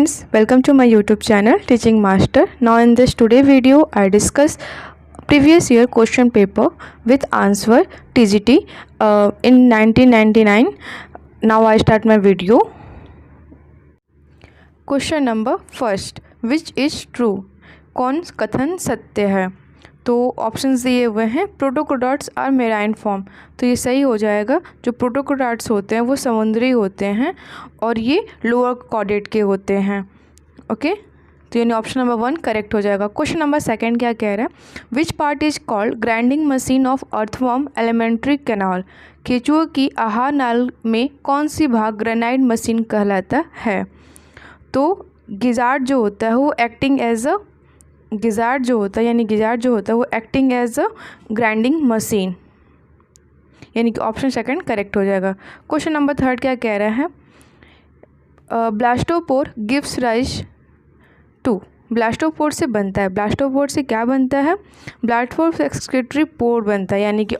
friends, welcome to my YouTube channel Teaching Master. Now in this today video I discuss previous year question paper with answer TGT in 1999. Now I start my video. Question number first, which is true, कौन कथन सत्य है। तो options दिए हुए हैं, प्रोटोकोडाट्स are marine form, तो ये सही हो जाएगा। जो प्रोटोकोडाट्स होते हैं वो समुद्री होते हैं और ये लोअर कॉर्डेट के होते हैं। ओके, तो यानी ऑप्शन नंबर 1 करेक्ट हो जाएगा। क्वेश्चन नंबर सेकंड क्या कह रहा है, which part is called grinding machine of earthworm alimentary canal, केचुआ की आहार नाल में कौन सी भाग ग्रेनाइट मशीन कहलाता है। तो गिजार्ड जो होता है वो एक्टिंग एज अ गिजार्ड जो होता है वो acting as a grinding machine, यानी कि ऑप्शन सेकंड करेक्ट हो जाएगा। क्वेश्चन नंबर थर्ड क्या कह रहा है, blastopore gives rise to, blastopore से बनता है, ब्लास्टोपोर से क्या बनता है, ब्लास्टोपोर एक्सक्रीटरी पोर बनता है, यानी कि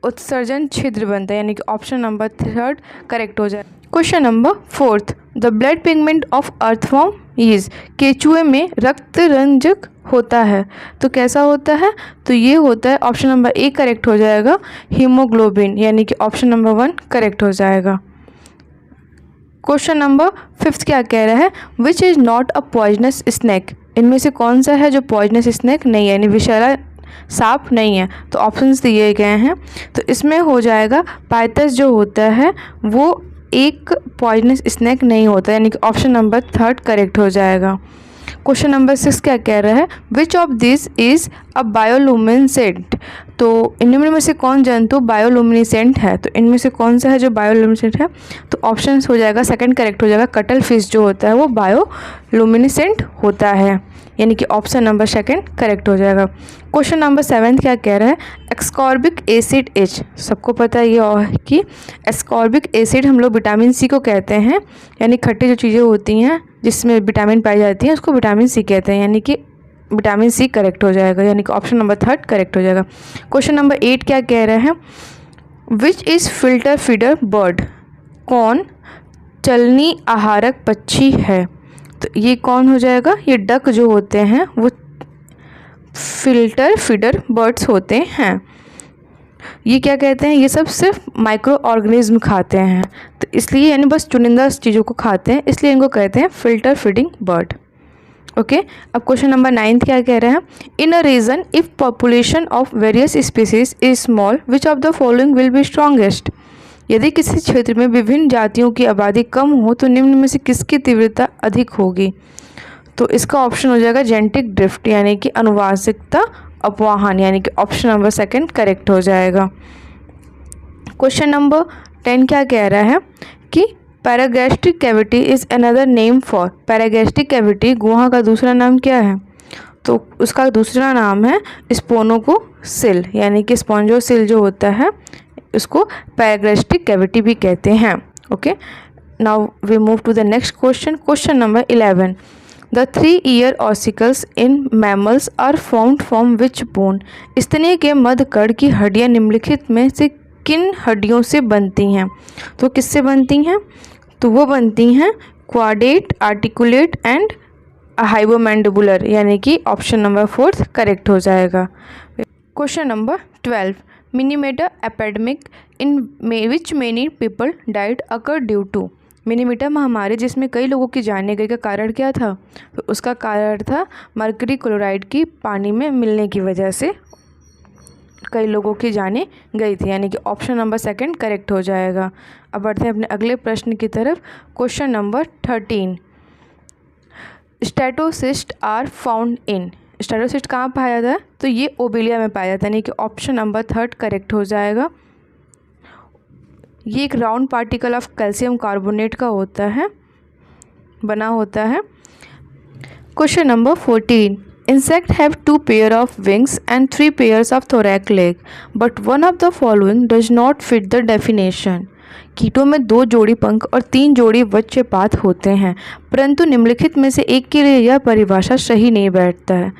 उत्सर्जन छिद्र बनता है, यानी कि ऑप्शन नंबर थर्ड करेक्ट हो जाए। Question number fourth, the blood pigment of earthworm is, केचुए में रक्त रंजक होता है, तो कैसा होता है, तो ये होता है ऑप्शन नंबर ए करेक्ट हो जाएगा, हीमोग्लोबिन, यानी कि ऑप्शन नंबर 1 करेक्ट हो जाएगा। क्वेश्चन नंबर फिफ्थ क्या कह रहा है, which is not a poisonous snake, इनमें से कौन सा है जो पॉइजनस स्नैक नहीं है, यानी विषैला सांप नहीं है। तो ऑप्शंस दिए गए हैं, तो इसमें हो जाएगा पाइथस जो होता है वो एक पॉइजनस स्नैक नहीं होता, यानी कि ऑप्शन नंबर थर्ड करेक्ट हो जाएगा। क्वेश्चन नंबर 6 क्या कह रहा है, which of this is a bioluminescent, तो इनमें से कौन जंतु बायोलुमिनेसेंट है, तो इनमें से कौन सा है जो बायोलुमिनेसेंट है, तो ऑप्शन हो जाएगा सेकंड करेक्ट हो जाएगा, कटल फिश जो होता है वो बायोलुमिनेसेंट होता है, यानी कि ऑप्शन नंबर सेकंड करेक्ट हो जाएगा। क्वेश्चन नंबर 7 क्या कह रहा है, एस्कॉर्बिक एसिड एच, सबको पता है ये कि एस्कॉर्बिक एसिड हम लोग विटामिन सी को कहते हैं, यानी खट्टी जो चीज़ें होती हैं जिसमें विटामिन पाई जाती है उसको विटामिन सी कहते हैं, यानी कि विटामिन सी करेक्ट हो जाएगा, यानी कि ऑप्शन नंबर थर्ड करेक्ट हो जाएगा। क्वेश्चन नंबर 8 क्या कह रहे हैं, which is filter feeder bird, कौन चलनी आहारक पक्षी है, तो ये कौन हो जाएगा, ये डक जो होते हैं वो फिल्टर फीडर बर्ड्स होते हैं। ये क्या कहते हैं, ये सब सिर्फ माइक्रो ऑर्गेनिज्म खाते हैं, तो इसलिए यानी बस चुनिंदा चीज़ों को खाते हैं, इसलिए इनको कहते हैं फिल्टर फीडिंग बर्ड। ओके, अब क्वेश्चन नंबर 9 क्या कह रहे हैं, in a region if population of various species is small which of the following will be strongest, यदि किसी क्षेत्र में विभिन्न जातियों की आबादी कम हो तो निम्न में से किसकी तीव्रता अधिक होगी, तो इसका ऑप्शन हो जाएगा जेनेटिक ड्रिफ्ट, यानी कि अनुवांशिकता अपवाहन, यानी कि ऑप्शन नंबर सेकंड करेक्ट हो जाएगा। क्वेश्चन नंबर 10 क्या कह रहा है कि paragastric cavity is another name for, paragastric cavity गुहा का दूसरा नाम क्या है, तो उसका दूसरा नाम है स्पोनोकोसिल, यानी कि स्पॉन्जोसिल जो होता है उसको पैरागैस्ट्रिक कैविटी भी कहते हैं। Okay, now we move to the next question. Question number 11, the three ear ossicles in mammals are found from which bone, स्तनय के मध्य कड़ की हड्डियाँ निम्नलिखित में से किन हड्डियों से बनती हैं, तो किससे बनती हैं, तो वो बनती हैं क्वाडेट, आर्टिकुलेट एंड हाइपोमैंडिबुलर, यानी कि ऑप्शन नंबर 4 करेक्ट हो जाएगा। Question number 12, Minamata epidemic in which many people died occur due to, Minamata महामारी जिसमें कई लोगों की जाने गई का कारण क्या था, तो उसका कारण था मर्करी क्लोराइड की पानी में मिलने की वजह से कई लोगों की जाने गई थी, यानी कि ऑप्शन नंबर सेकंड करेक्ट हो जाएगा। अब बढ़ते हैं अपने अगले प्रश्न की तरफ। Question number 13, statocyst are found in, statocyst कहाँ पाया जाता है, तो ये ओबिलिया में पाया जाता है, यानी कि ऑप्शन नंबर थर्ड करेक्ट हो जाएगा। ये एक round particle of calcium carbonate का होता है, बना होता है। Question number 14, insect have 2 pair of wings and 3 pairs of thoracic leg but one of the following does not fit the definition, कीटों में 2 जोड़ी पंख और 3 जोड़ी वज्रपात होते हैं, परंतु निम्नलिखित में से एक के लिए यह परिभाषा सही नहीं बैठता है,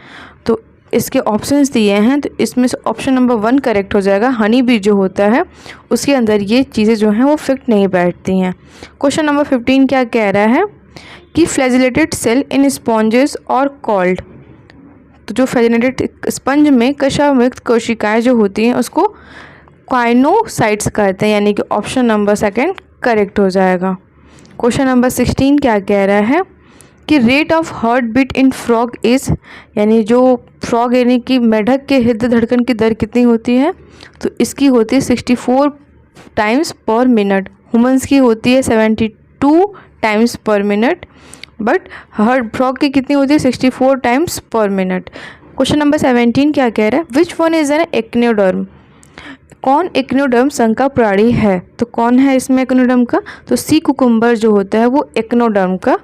तो इसके ऑप्शंस दिए हैं, तो इसमें से ऑप्शन नंबर 1 करेक्ट हो जाएगा, हनी बी जो होता है उसके अंदर ये चीज़ें जो हैं वो फिट नहीं बैठती हैं। क्वेश्चन नंबर 15 क्या कह रहा है कि फ्लैजिलेटेड सेल इन स्पॉन्जेस और कॉल्ड, तो जो फ्लैजिलेटेड स्पंज में कशायुक्त कोशिकाएं जो होती हैं उसको काइनोसाइट्स कहते हैं, यानी कि ऑप्शन नंबर सेकंड करेक्ट हो जाएगा। क्वेश्चन नंबर 16 क्या कह रहा है कि rate of heart beat in frog is, यानी जो फ्रॉग यानी कि मेढक के हृदय धड़कन की दर कितनी होती है, तो इसकी होती है 64 टाइम्स पर मिनट। ह्यूमंस की होती है 72 टाइम्स पर मिनट, बट हार्ट फ्रॉग की कितनी होती है 64 टाइम्स पर मिनट। क्वेश्चन नंबर 17 क्या कह रहा है, विच वन इज एन एक्नियोडर्म, कौन एक्नियोडर्म संघ का प्राणी है, तो कौन है इसमें एक्नियोडर्म का, तो सी कुकुम्बर जो होता है वो एक्नियोडर्म का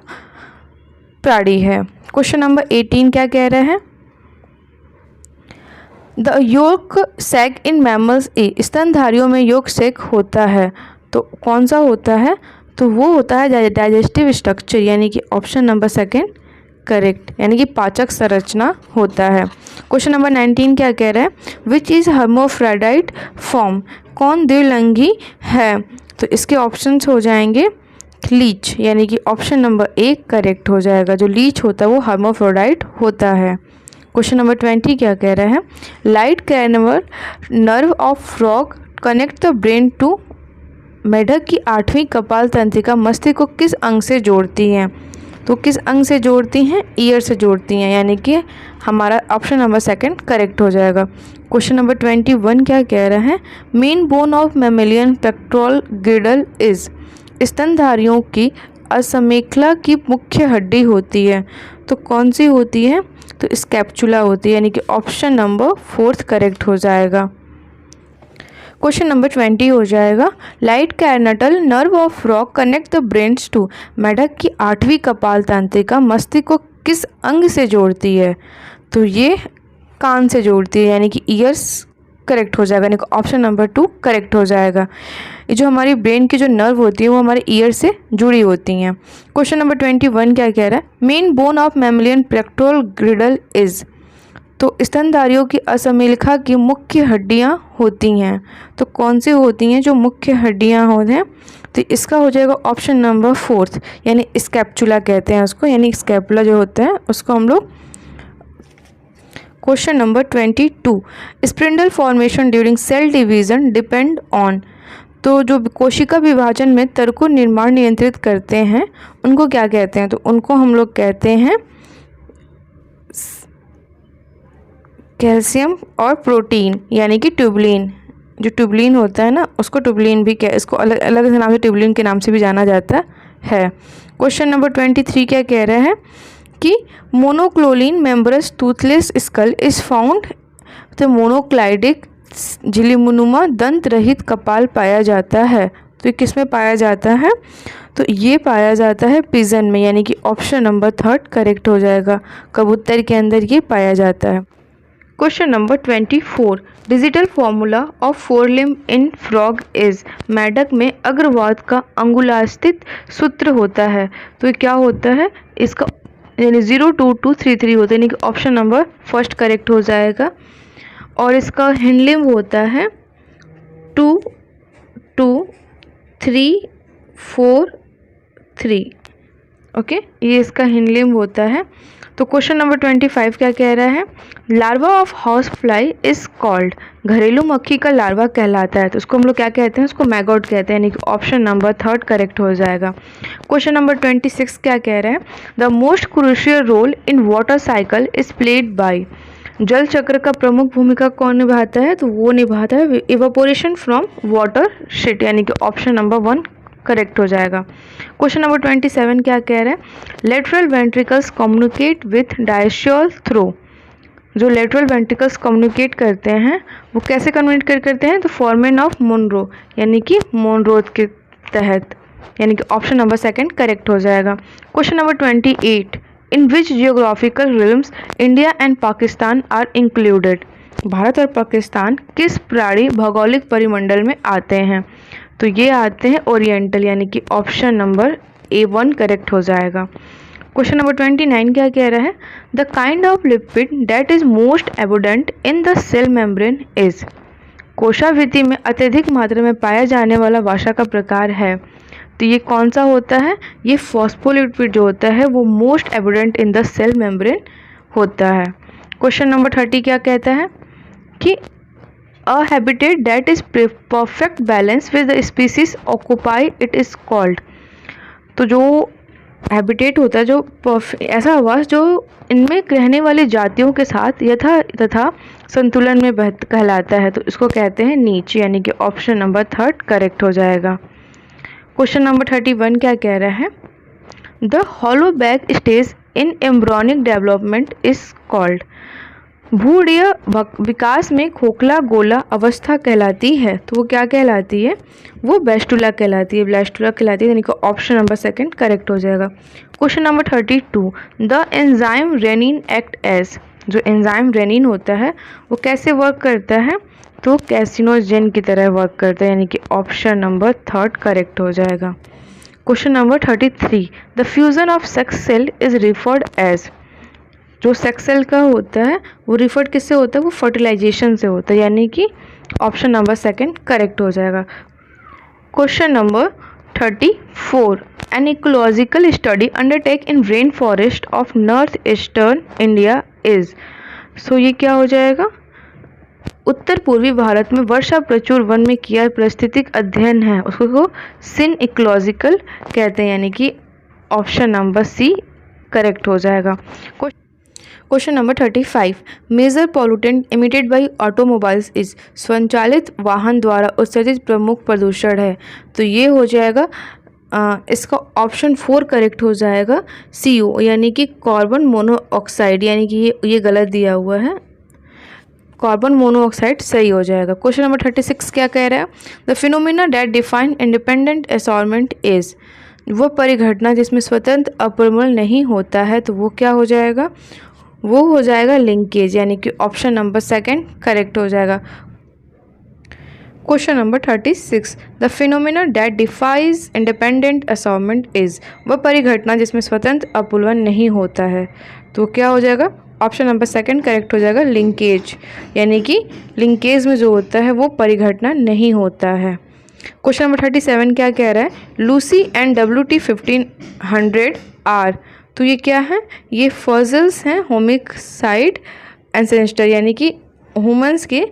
प्राणी है। क्वेश्चन नंबर 18 क्या कह रहा है, the yolk sac in mammals a, स्तनधारियों में योक सैक होता है, तो कौन सा होता है, तो वो होता है डाइजेस्टिव स्ट्रक्चर, यानी कि ऑप्शन नंबर सेकंड करेक्ट, यानी कि पाचक संरचना होता है। क्वेश्चन नंबर 19 क्या कह रहा है, विच इज़ हर्मोफ्रोडाइट फॉर्म, कौन द्विलिंगी है, तो इसके ऑप्शंस हो जाएंगे लीच, यानी कि ऑप्शन नंबर ए करेक्ट हो जाएगा। जो लीच होता है वो हर्मोफ्रोडाइट होता है। क्वेश्चन नंबर 20 क्या कह रहा है, eighth cranial nerve of frog connect the brain to, मेढक की 8वीं कपाल तंत्रिका मस्तिष्क को किस अंग से जोड़ती हैं, तो किस अंग से जोड़ती हैं, ईयर से जोड़ती हैं, यानी कि हमारा ऑप्शन नंबर सेकंड करेक्ट हो जाएगा। क्वेश्चन नंबर 21 क्या कह रहा है, main bone of mammalian pectoral गिर्डल is, स्तनधारियों की असमेखला की मुख्य हड्डी होती है, तो कौन सी होती है, तो स्कैपुला होती है, यानी कि ऑप्शन नंबर 4 करेक्ट हो जाएगा। क्वेश्चन नंबर 20 हो जाएगा, eighth cranial nerve of frog connect the brains to, मेढक की 8वीं कपाल तंत्रिका मस्तिष्क को किस अंग से जोड़ती है, तो ये कान से जोड़ती है, यानी कि ईयर्स करेक्ट हो जाएगा, यानी कि ऑप्शन नंबर 2 करेक्ट हो जाएगा। ये जो हमारी ब्रेन की जो नर्व होती है वो हमारे ईयर से जुड़ी होती हैं। क्वेश्चन नंबर 21 क्या कह रहा है, main bone of mammalian pectoral गिर्डल is, तो स्तनधारियों की असमेखला की मुख्य हड्डियां होती हैं, तो कौन सी होती हैं जो मुख्य हड्डियां होती हैं, तो इसका हो जाएगा ऑप्शन नंबर 4, यानी स्कैपुला कहते हैं उसको, यानी स्कैपुला जो होता है उसको हम लोग। Question number 22, spindle formation during cell division depend on, तो जो कोशिका विभाजन में तर्कों निर्माण नियंत्रित करते हैं उनको क्या कहते हैं, तो उनको हम लोग कहते हैं कैल्शियम और प्रोटीन, यानी कि ट्यूबलिन, जो ट्यूबलिन होता है ना उसको ट्यूबलिन भी इसको अलग अलग नाम से ट्यूबलिन के नाम से भी जाना जाता है। क्वेश्चन नंबर 23 क्या कह रहा है कि मोनोक्लोलिन मेम्ब्रस टूथलेस स्कल इज फाउंड, तो मोनोक्लाइडिक झिल्लीनुमा दंत रहित कपाल पाया जाता है, तो ये किस में पाया जाता है, तो ये पाया जाता है पिजन में, यानी कि ऑप्शन नंबर 3 करेक्ट हो जाएगा, कबूतर के अंदर ये पाया जाता है। Question number 24, digital formula of forelimb in frog is, मेढक में अग्रवाद का अंगुलास्थित सूत्र होता है, तो ये क्या होता है, इसका यानी 02233 होता है, यानी कि ऑप्शन नंबर 1 करेक्ट हो जाएगा। और इसका हिंडलिम्ब होता है 22343, ओके, ये इसका हिंडलिम्ब होता है। तो क्वेश्चन नंबर 25 क्या कह रहा है, larva of house fly is called, घरेलू मक्खी का लार्वा कहलाता है, तो उसको हम लोग क्या कहते हैं, उसको मैगोट कहते हैं, यानी कि ऑप्शन नंबर 3 करेक्ट हो जाएगा। क्वेश्चन नंबर 26 क्या कह रहा है, the most crucial role in water cycle is played by, जल चक्र का प्रमुख भूमिका कौन निभाता है, तो वो निभाता है इवापोरेशन फ्रॉम वाटर शीट, यानी कि ऑप्शन नंबर 1 करेक्ट हो जाएगा। क्वेश्चन नंबर 27 क्या कह रहा है, lateral ventricles communicate with diocoel through, जो लेटरल वेंट्रिकल्स कम्युनिकेट करते हैं वो कैसे कम्युनिकेट करते हैं, तो फॉर्मेन ऑफ मोनरो, यानी कि मोनरो के तहत, यानी कि ऑप्शन नंबर 2 करेक्ट हो जाएगा। Question number 28, in which geographical realms India and Pakistan are included, Bharat और पाकिस्तान किस प्राणी भौगोलिक परिमंडल में आते हैं, तो ये आते हैं ओरिएंटल, यानी कि ऑप्शन नंबर A1 करेक्ट हो जाएगा। क्वेश्चन नंबर 29 क्या कह रहा है, the kind of lipid that is most abundant in the cell membrane is, कोशाभित्ति में अत्यधिक मात्रा में पाया जाने वाला वसा का प्रकार है, तो ये कौन सा होता है, ये फॉस्फोलिपिड जो होता है वो most evident in the cell membrane होता है। क्वेश्चन नंबर 30 क्या कहता है कि a habitat that is perfect balance with the species occupy it is called. तो जो हैबिटेट होता है, जो ऐसा आवास जो इनमें रहने वाली जातियों के साथ तथा संतुलन में कहलाता है, तो इसको कहते हैं नीच, यानी कि ऑप्शन नंबर 3 करेक्ट हो जाएगा। क्वेश्चन नंबर 31 क्या कह रहा है, the hollow ball stage in embryonic development is called. भ्रूणीय विकास में खोखला गोला अवस्था कहलाती है, तो वो क्या कहलाती है, वो ब्लास्टुला कहलाती है, ब्लास्टुला कहलाती है, यानी कि ऑप्शन नंबर 2 करेक्ट हो जाएगा। Question number 32, the enzyme rennin act as. जो एंजाइम रेनिन होता है वो कैसे वर्क करता है, तो कैसिनोजेन की तरह वर्क करता है, यानी कि ऑप्शन नंबर 3 करेक्ट हो जाएगा। Question number 33, the fusion of sex cell is referred as. जो सेक्स सेल का होता है वो रिफर्ड किससे होता है, वो फर्टिलाइजेशन से होता है, यानी कि ऑप्शन नंबर 2 करेक्ट हो जाएगा। Question number 34, an ecological study undertake in rain forest of north eastern India is. So ये क्या हो जाएगा, उत्तर पूर्वी भारत में वर्षा प्रचुर वन में किया पारिस्थितिक अध्ययन है, उसको सिन इकोलॉजिकल कहते हैं, यानी कि ऑप्शन नंबर सी करेक्ट हो जाएगा। Question number 35, major pollutant emitted by automobiles is. स्वचालित वाहन द्वारा उत्सर्जित प्रमुख प्रदूषण है, तो ये हो जाएगा इसका ऑप्शन 4 करेक्ट हो जाएगा, CO, यानी कि कार्बन मोनोऑक्साइड, यानी कि ये गलत दिया हुआ है, कार्बन मोनोऑक्साइड सही हो जाएगा। क्वेश्चन नंबर 36 क्या कह रहा है, the phenomena that define independent assortment is. वो परिघटना जिसमें स्वतंत्र अपरमल नहीं होता है, तो वो क्या हो जाएगा, वो हो जाएगा लिंकेज, यानी कि ऑप्शन नंबर 2 करेक्ट हो जाएगा। Question number 36, the phenomena that defies independent assortment is. वह परिघटना जिसमें स्वतंत्र अपुलवन नहीं होता है, तो क्या हो जाएगा, ऑप्शन नंबर 2 करेक्ट हो जाएगा, लिंकेज, यानी कि लिंकेज में जो होता है वो परिघटना नहीं होता है। क्वेश्चन नंबर 37 क्या कह रहा है, लूसी एंड WT1500 आर। तो ये क्या है, ये फॉसिल्स हैं होमिसाइड एंसेस्टर, यानी कि ह्यूमंस के।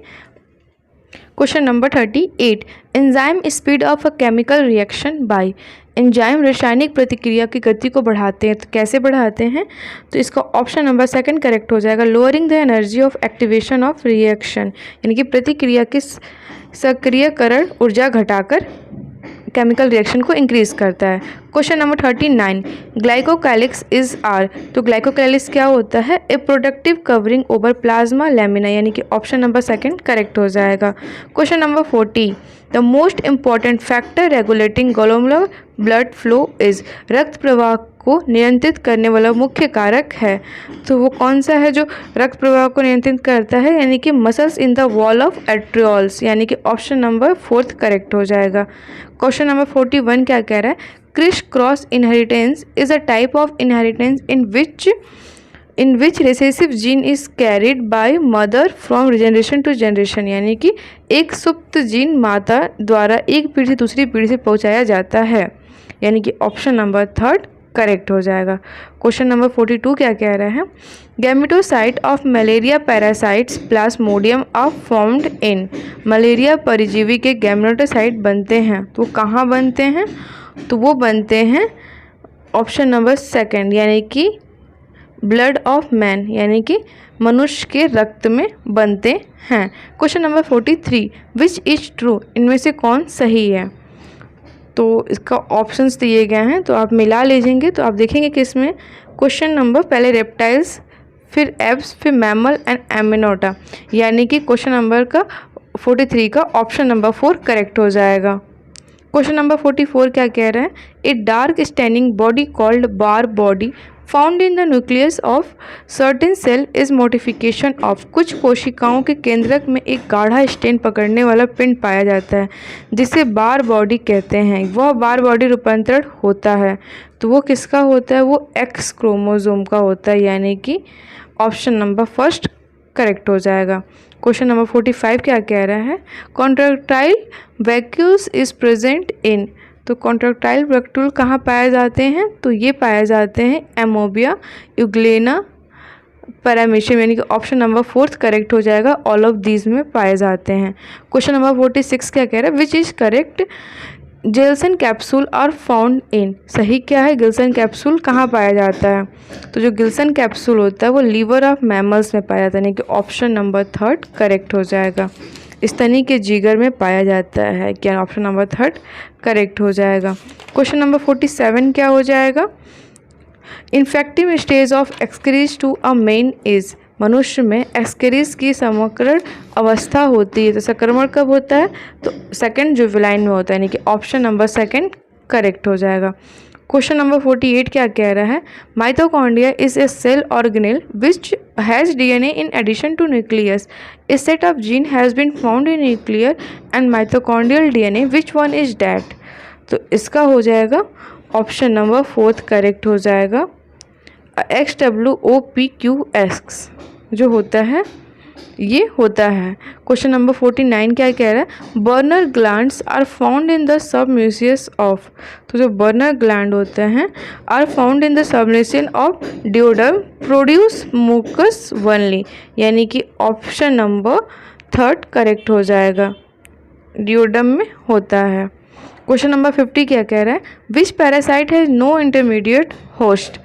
Question number 38, enzyme speed of a chemical reaction by. Enzyme रासायनिक प्रतिक्रिया की गति को बढ़ाते हैं, तो कैसे बढ़ाते हैं, तो इसका ऑप्शन नंबर 2 करेक्ट हो जाएगा, lowering the energy of activation of reaction, यानी कि प्रतिक्रिया के सक्रियकरण ऊर्जा घटाकर केमिकल रिएक्शन को इंक्रीज करता है। Question number 39, glycocalyx is are. तो ग्लाइकोकाइलिक्स क्या होता है, a productive covering over plasma lamina, यानी कि ऑप्शन नंबर 2 करेक्ट हो जाएगा। Question number 40, the most important factor regulating glomerular blood flow is. रक्त प्रवाह को नियंत्रित करने वाला मुख्य कारक है, तो वो कौन सा है जो रक्त प्रवाह को नियंत्रित करता है, यानी कि muscles in the wall of arterioles, यानी कि ऑप्शन नंबर 4 करेक्ट हो जाएगा। क्वेश्चन नंबर 41 क्या कह रहा है, criss cross inheritance is a type of inheritance in which recessive gene is carried by mother from generation to generation, यानी कि एक सुप्त जीन माता द्वारा एक पीढ़ी से दूसरी पीढ़ी से पहुंचाया जाता है, यानी कि ऑप्शन नंबर 3 करेक्ट हो जाएगा। क्वेश्चन नंबर 42 क्या कह रहा है, gametocyte of malaria parasites plasmodium are formed in. Malaria परिजीवी के गैमेटोसाइट बनते हैं, तो वो कहाँ बनते हैं, तो वो बनते हैं ऑप्शन नंबर 2, यानी कि ब्लड ऑफ मैन, यानी कि मनुष्य के रक्त में बनते हैं। Question number 43, which is true. इनमें से कौन सही है, तो इसका ऑप्शंस दिए गए हैं, तो आप मिला लीजिएंगे तो आप देखेंगे कि इसमें क्वेश्चन नंबर पहले रेप्टाइल्स, फिर एब्स, फिर मैमल एंड एमिनोटा, यानी कि क्वेश्चन नंबर का 43 का ऑप्शन नंबर 4 करेक्ट हो जाएगा। क्वेश्चन नंबर 44 क्या कह रहा है, a dark staining body called bar body found in the nucleus of certain cell is modification of. कुछ कोशिकाओं के केंद्रक में एक गाढ़ा स्टेन पकड़ने वाला पिंड पाया जाता है जिसे बार बॉडी कहते हैं। वह बार बॉडी रूपांतरण होता है, तो वो किसका होता है, वो एक्स क्रोमोसोम का होता है, यानी कि ऑप्शन नंबर 1 करेक्ट हो जाएगा। क्वेश्चन नंबर 45 क्या कह रहा है, contractile vacuoles is present in. तो कॉन्ट्रैक्टाइल ब्रैक्यूल कहाँ पाए जाते हैं? तो ये पाए जाते हैं एमोबिया, यूग्लेना, पैरामीशियम, यानी कि ऑप्शन नंबर 4 करेक्ट हो जाएगा। ऑल ऑफ दीज में पाए जाते हैं। क्वेश्चन नंबर 46 क्या कह रहा है? Which is correct? Glisson capsule are found in. सही क्या है? गिल्सन कैप्सूल कहाँ पाया जाता है? तो जो गिल्सन कैप्सूल होता है वो लीवर ऑफ मैमल्स में पाया जाता है, यानी कि ऑप्शन नंबर 3 करेक्ट हो जाएगा। स्तनी के जिगर में पाया जाता है, क्या ऑप्शन नंबर 3 करेक्ट हो जाएगा। क्वेश्चन नंबर 47 क्या हो जाएगा? Infective stage of Ascaris to a man is. मनुष्य में एक्सक्रीज की समग्र अवस्था होती है, तो संक्रमण कब होता है? तो सेकंड जुवेनाइल में होता है, यानी कि ऑप्शन नंबर 2 करेक्ट हो जाएगा। क्वेश्चन नंबर 48 क्या कह रहा है? Mitochondria is a cell organelle which has DNA in addition to nucleus. A set of gene has been found in nuclear and mitochondrial DNA which one is that. तो इसका हो जाएगा ऑप्शन नंबर 4 करेक्ट हो जाएगा। XWOPQX जो होता है ये होता है। क्वेश्चन नंबर 49 क्या कह रहा है? Brunner glands are found in the submucosa of. तो जो बर्नर ग्लैंड होते हैं are found in the submucosa of duodenum produce mucus only, यानी कि ऑप्शन नंबर 3 करेक्ट हो जाएगा। डिओडम में होता है। क्वेश्चन नंबर 50 क्या कह रहा है? Which parasite has no intermediate host.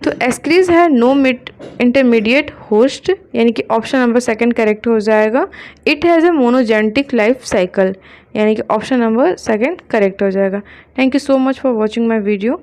तो एस्क्रीज है नो इंटरमीडिएट होस्ट, यानी कि ऑप्शन नंबर 2 करेक्ट हो जाएगा। It has a monogenetic life cycle, यानी कि ऑप्शन नंबर 2 करेक्ट हो जाएगा। Thank you so much for watching my video.